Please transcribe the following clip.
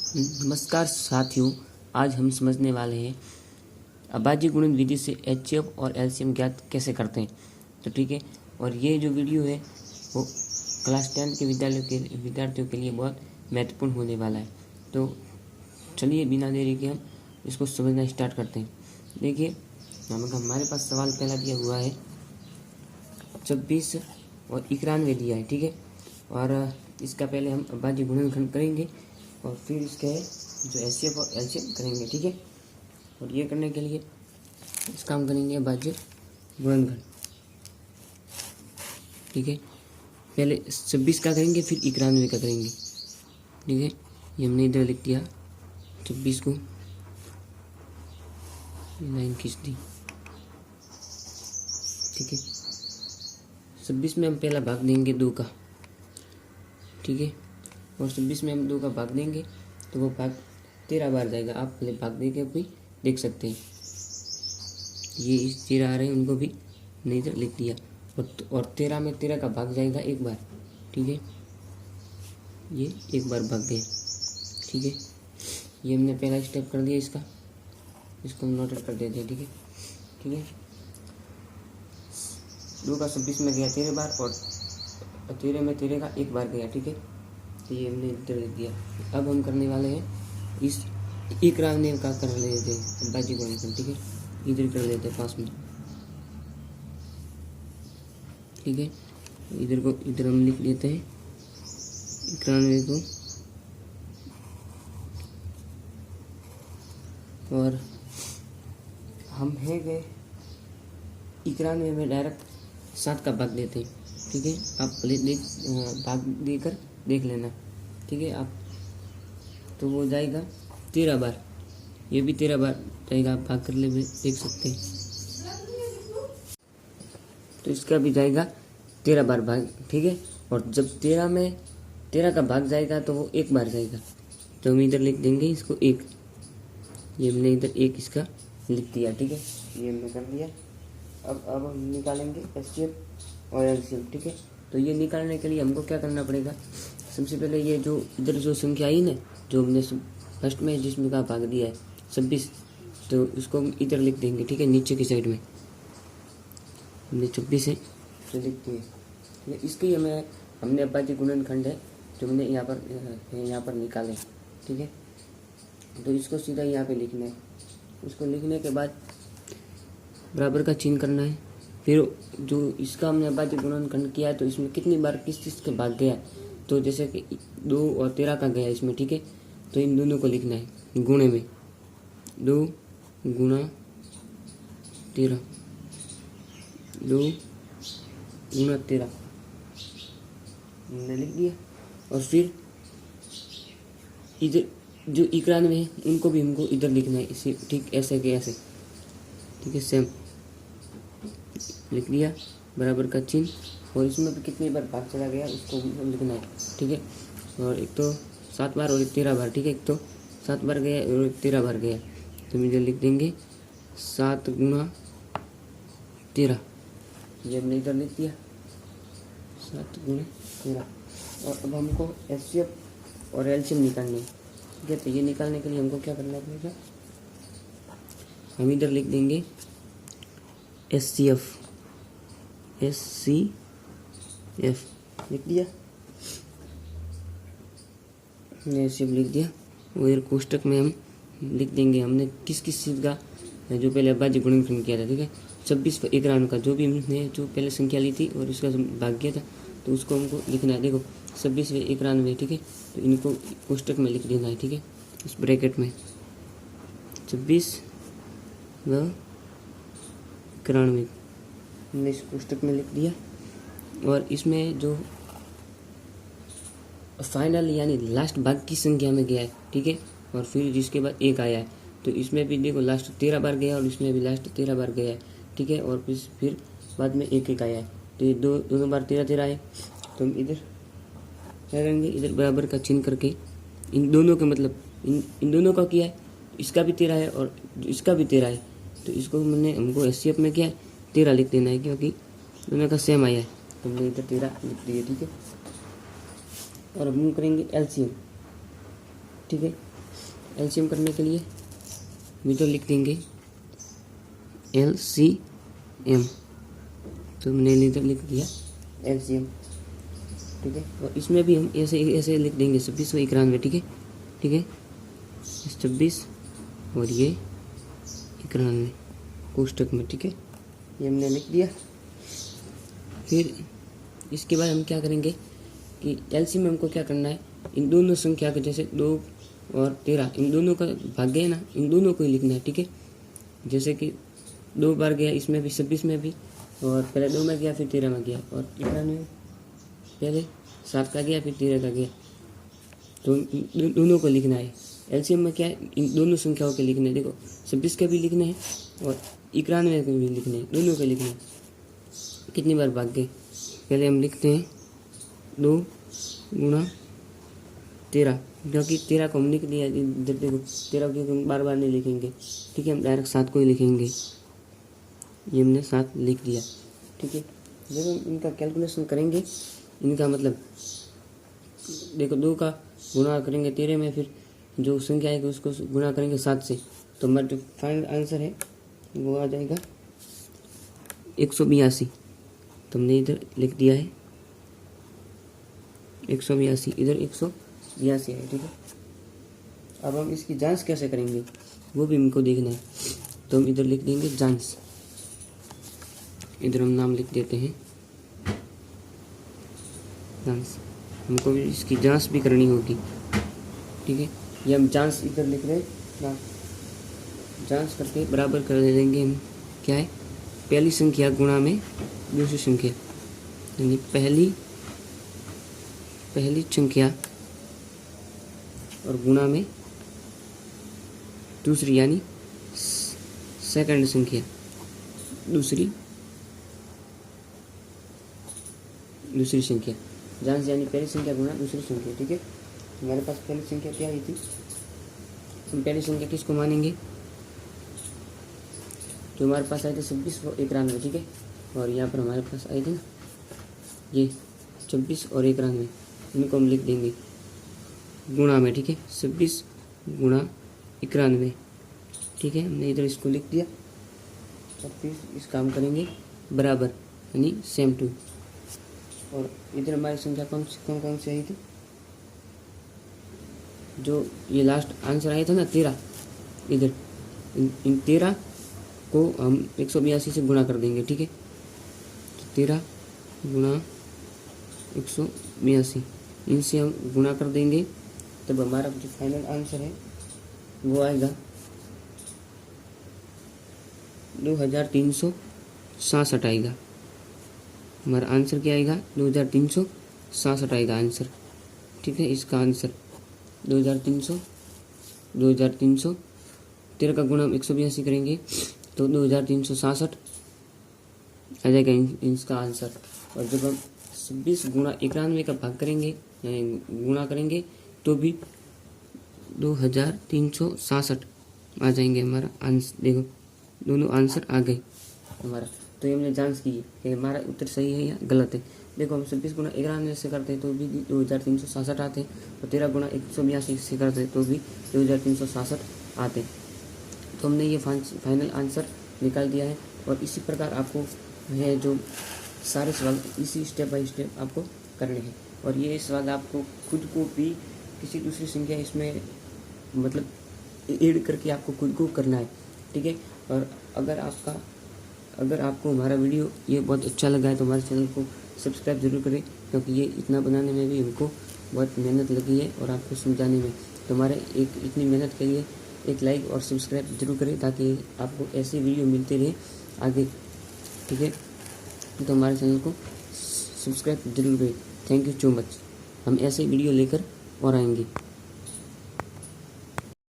नमस्कार साथियों, आज हम समझने वाले हैं अभाज्य गुणन विधि से एचसीएफ और एलसीएम ज्ञात कैसे करते हैं। तो ठीक है, और ये जो वीडियो है वो क्लास 10 के विद्यार्थियों के लिए बहुत महत्वपूर्ण होने वाला है। तो चलिए बिना देरी के हम इसको समझना स्टार्ट करते हैं। देखिए, हमारे पास सवाल पहला दिया हुआ है 26 और 91 दिया है। ठीक है, और इसका पहले हम अभाज्य गुणनखंड करेंगे और फिर इसके जो एचसीएफ और एलसीएम करेंगे। ठीक है, और ये करने के लिए इस काम करेंगे अभाज्य गुणनखंड। ठीक है, पहले 26 का करेंगे फिर 91 का करेंगे। ठीक है, ये हमने इधर लिख दिया 26 को, लाइन खींच दी। ठीक है, 26 में हम पहला भाग देंगे 2 का। ठीक है, और 26 में हम 2 का भाग देंगे तो वो भाग 13 बार जाएगा। आप पहले भाग दे के भी देख सकते हैं। ये इस 13 आ रहे हैं, उनको भी नहीं तो लिख दिया। और 13 में 13 का भाग जाएगा एक बार। ठीक है, ये एक बार भाग गया। ठीक है, ये हमने पहला स्टेप कर दिया इसको हम नोट कर देते हैं। ठीक है, ठीक है, 2 का 26 में गया 13 बार और 13 में 13 का एक बार गया। ठीक है, तो ये हमने इधर लिख दिया। अब हम करने वाले हैं इस 91 का कर लेते हैं अभाज्य गुणनखंड। ठीक है, इधर कर लेते हैं 5 में। ठीक है, इधर हम लिख देते हैं 91 को, और हम है गए 91 में डायरेक्ट 7 का भाग देते हैं। ठीक है, आप भाग देकर देख लेना। ठीक है, आप तो वो जाएगा 13 बार, ये भी 13 बार जाएगा। आप भाग कर ले देख सकते हैं, तो इसका भी जाएगा 13 बार भाग। ठीक है, और जब 13 में 13 का भाग जाएगा तो वो एक बार जाएगा। तो हम इधर लिख देंगे इसको 1। ये हमने इधर 1 इसका लिख दिया। ठीक है, ये हमने कर दिया। अब हम निकालेंगे एचसीएफ और एलसीएम। ठीक है, तो ये निकालने के लिए हमको क्या करना पड़ेगा। सबसे पहले ये जो इधर जो संख्या आई ना, जो हमने फर्स्ट में जिसमें का भाग दिया है 26, तो इसको हम इधर लिख देंगे। ठीक है, नीचे की साइड में हमने 26 है तो लिख दिए। इसकी हमने अभाज्य गुणनखंड है जो हमने यहाँ पर निकाले। ठीक है, तो इसको सीधा यहाँ पे लिखना है। इसको लिखने के बाद बराबर का चिन्ह करना है। फिर जो इसका हमने अभाज्य गुणनखंड किया है तो इसमें कितनी बार किस चीज़ के भाग गया, तो जैसे कि 2 और 13 का गया इसमें। ठीक है, तो इन दोनों को लिखना है गुणे में, 2 गुणा 13, 2 गुणा 13 हमने लिख दिया। और फिर इधर जो 91 है उनको भी हमको इधर लिखना है इसी, ठीक ऐसे के ऐसे। ठीक है, सेम लिख दिया, बराबर का चिन्ह। और इसमें भी कितनी बार भाग चला गया उसको लिखना है। ठीक है, और एक तो 7 बार और एक 13 बार। ठीक है, एक तो 7 बार गया और एक 13 बार गया, तो हम इधर लिख देंगे 7 गुणा 13। ये हमने इधर लिख दिया 7 गुणा 13। और अब हमको एचसीएफ और एलसीएम निकालनी है। ठीक है, तो ये निकालने के लिए हमको क्या करना पड़ेगा। हम इधर लिख देंगे एचसीएफ लिख दिया, एचसीएफ लिख दिया। और कोष्टक में हम लिख देंगे हमने किस किस चीज़ का जो पहले अभाज्य गुणनखंड किया था। ठीक है, 26 पर 91 का जो भी हमने जो पहले संख्या ली थी और इसका भाग किया था तो उसको हमको लिखना है। देखो 26 व 91। ठीक है, तो इनको कोष्टक में लिख देना है। ठीक है, इस ब्रैकेट में 26 व 91 हमने इस कोष्टक में लिख दिया। और इसमें जो फाइनल यानी लास्ट भाग की संख्या में गया है। ठीक है, और फिर जिसके बाद 1 आया है, तो इसमें भी देखो लास्ट 13 बार गया और इसमें भी लास्ट 13 बार गया है। ठीक है, और फिर बाद में 1 आया है, तो ये दोनों बार 13 आए। तो हम इधर क्या करेंगे, इधर बराबर का चिन्ह करके इन दोनों के मतलब इन दोनों का किया है, इसका भी 13 है और इसका भी 13 है, तो इसको हमको एचसीएफ में क्या है 13 लिख देना है, क्योंकि दोनों का सेम आया है, तो हमने इधर 13 लिख दिए। ठीक है, और अब हम करेंगे एलसीएम। ठीक है, एलसीएम करने के लिए मीटर लिख देंगे LCM, तो मैंने इधर लिख दिया LCM, ठीक है। और इसमें भी हम ऐसे ऐसे लिख देंगे 2691, ठीक है, ठीक है, 26 और ये 91 कोष्टक में, ठीक है, ये हमने लिख दिया। फिर इसके बाद हम क्या करेंगे कि एलसीएम में हमको क्या करना है, इन दोनों संख्या के जैसे 2 और 13 इन दोनों का भाग्य है ना, इन दोनों को ही लिखना है, ठीक है। जैसे कि 2 बार गया इसमें भी 26 में भी, और पहले 2 में गया फिर 13 में गया, और 91 में पहले 7 का गया फिर 13 का गया, तो दोनों को लिखना है। एलसीएम में क्या है, इन दोनों संख्याओं के लिखने हैं। देखो 26 के भी लिखने हैं और 91 के भी लिखने हैं, दोनों के लिखने हैं। कितनी बार भाग गए, पहले हम लिखते हैं 2 गुणा 13, क्योंकि 13 को हम लिख दिया इधर, देखो 13 को हम बार बार नहीं लिखेंगे, ठीक है, हम डायरेक्ट 7 को ही लिखेंगे। ये हमने 7 लिख दिया, ठीक है। जब हम इनका कैलकुलेशन करेंगे, इनका मतलब देखो 2 का गुणा करेंगे 13 में, फिर जो संख्या आएगी उसको गुणा करेंगे 7 से, तो हमारा जो फाइनल आंसर है वो आ जाएगा 182। तो हमने इधर लिख दिया है 182, इधर 182 है, ठीक है। अब हम इसकी जांच कैसे करेंगे वो भी हमको देखना है, तो हम इधर लिख देंगे जांच, इधर हम नाम लिख देते हैं जांच, हमको भी इसकी जांच भी करनी होगी, ठीक है। ये हम जांच इधर लिख रहे हैं, जांच करके बराबर कर देंगे हम, क्या है, पहली संख्या गुणा में दूसरी संख्या, यानी पहली संख्या और गुणा में दूसरी, यानी सेकंड संख्या, दूसरी संख्या। जांच यानी पहली संख्या गुणा दूसरी संख्या, ठीक है। हमारे पास पहली संख्या क्या आई थी, हम पहली संख्या किसको मानेंगे, तो हमारे पास आए थे 26 और 91, ठीक है। और यहाँ पर हमारे पास आए थे ना ये 26 और 91, इनको हम लिख देंगे गुणा में, ठीक है, 26 गुणा 91, ठीक है। हमने इधर इसको लिख दिया, और फिर इस काम करेंगे बराबर, यानी सेम टू। और इधर हमारी संख्या कौन सी आई थी, जो ये लास्ट आंसर आया था ना 13, इधर इन 13 को हम 182 से गुणा कर देंगे, ठीक है। तो 13 गुणा 182, इनसे हम गुणा कर देंगे, तब हमारा जो फाइनल आंसर है वो आएगा 2367 आएगा। हमारा आंसर क्या आएगा, 2367 आएगा आंसर, ठीक है। इसका आंसर 2300, 13 का गुणा हम 182 करेंगे तो 2367 आ जाएगा इसका आंसर। और जब हम 26 गुणा 91 का भाग करेंगे, यानी गुणा करेंगे, तो भी 2367 आ जाएंगे हमारा आंसर। देखो दोनों आंसर आ गए हमारा। तो ये हमने जांच की कि हमारा उत्तर सही है या गलत है। देखो हम 26 गुणा 91 से करते हैं तो भी 2367 आते हैं, और 13 गुणा 182 से करते हैं तो भी 2367 आते हैं। तो हमने ये फाइनल आंसर निकाल दिया है। और इसी प्रकार आपको है जो सारे सवाल इसी स्टेप बाय स्टेप आपको करने हैं। और ये सवाल आपको खुद को भी किसी दूसरी संख्या इसमें मतलब ऐड करके आपको खुद को करना है, ठीक है। और अगर आपको हमारा वीडियो ये बहुत अच्छा लगा है तो हमारे चैनल को सब्सक्राइब जरूर करें, क्योंकि ये इतना बनाने में भी हमको बहुत मेहनत लगी है और आपको समझाने में। तो हमारे इतनी मेहनत के लिए एक लाइक और सब्सक्राइब जरूर करें, ताकि आपको ऐसे वीडियो मिलते रहे आगे, ठीक है। तो हमारे चैनल को सब्सक्राइब जरूर करें। Thank you so much. हम ऐसे वीडियो लेकर और आएंगे।